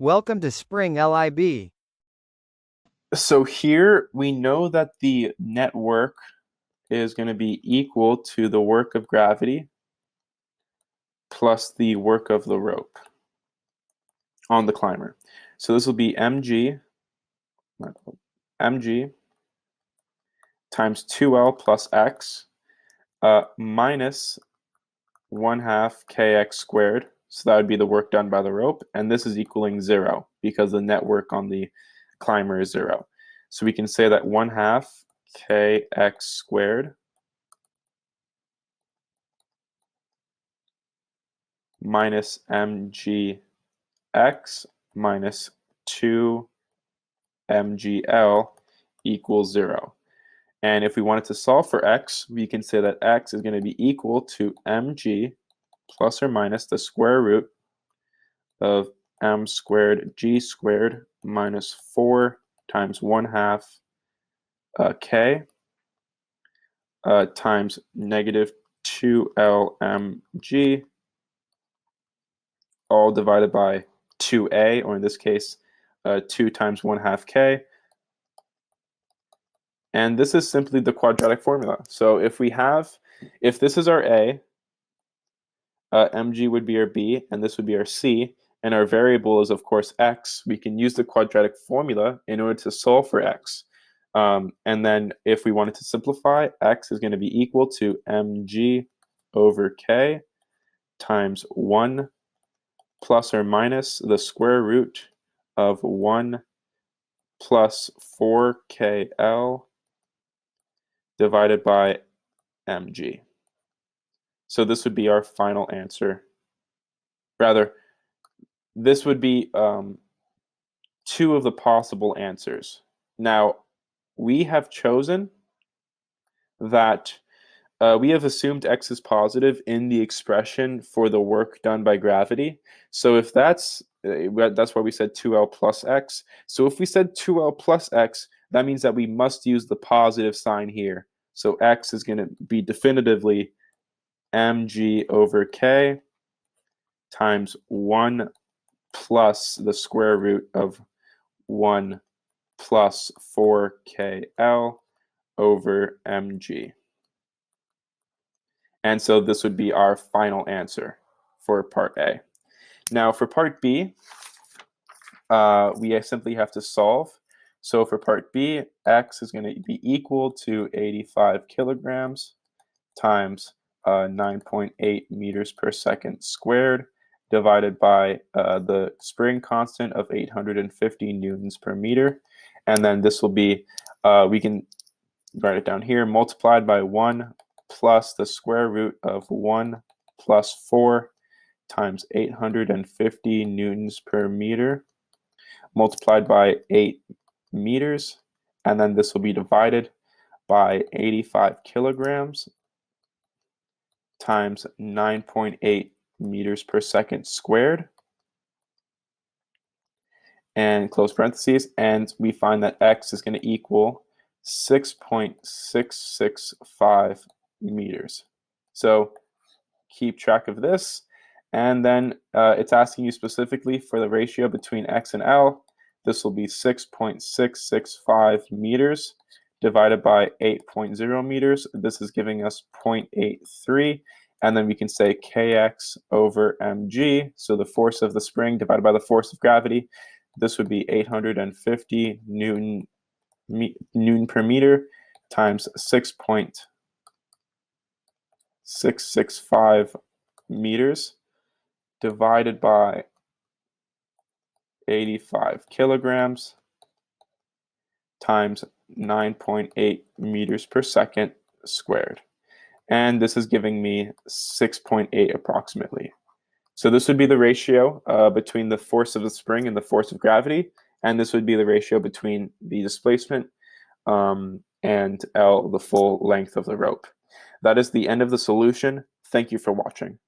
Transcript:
Welcome to Spring LIB. So here we know that the net work is going to be equal to the work of gravity plus the work of the rope on the climber. So this will be mg times 2L plus x minus 1/2 kx squared. So that would be the work done by the rope. And this is equaling 0 because the net work on the climber is 0. So we can say that 1/2 kx squared minus mgx minus 2 mgl equals 0. And if we wanted to solve for x, we can say that x is going to be equal to mg plus or minus the square root of m squared g squared minus 4 times 1/2 k times negative 2lmg, all divided by 2a, or in this case, 2 times 1/2 k. And this is simply the quadratic formula. So if this is our a, mg would be our b, and this would be our c, and our variable is, of course, x, we can use the quadratic formula in order to solve for x. And then if we wanted to simplify, x is going to be equal to mg over k times 1 plus or minus the square root of 1 plus 4kl divided by mg. So this would be our final answer. Rather, this would be 2 of the possible answers. Now, we have chosen that we have assumed x is positive in the expression for the work done by gravity. So if that's why we said 2L plus x. So if we said 2L plus x, that means that we must use the positive sign here. So x is going to be definitively mg over k times 1 plus the square root of 1 plus 4kl over mg. And so this would be our final answer for part A. Now for part B, we simply have to solve. So for part B, x is going to be equal to 85 kilograms times 9.8 meters per second squared divided by the spring constant of 850 newtons per meter. And then this will be, we can write it down here, multiplied by 1 plus the square root of 1 plus 4 times 850 newtons per meter multiplied by 8 meters. And then this will be divided by 85 kilograms times 9.8 meters per second squared, and close parentheses, and we find that x is going to equal 6.665 meters. So keep track of this, and then it's asking you specifically for the ratio between x and L. This will be 6.665 meters divided by 8.0 meters. This is giving us 0.83. And then we can say kx over mg, so the force of the spring divided by the force of gravity. This would be 850 newton per meter times 6.665 meters divided by 85 kilograms times 9.8 meters per second squared. And this is giving me 6.8 approximately. So this would be the ratio between the force of the spring and the force of gravity, and this would be the ratio between the displacement and L, the full length of the rope. That is the end of the solution. Thank you for watching.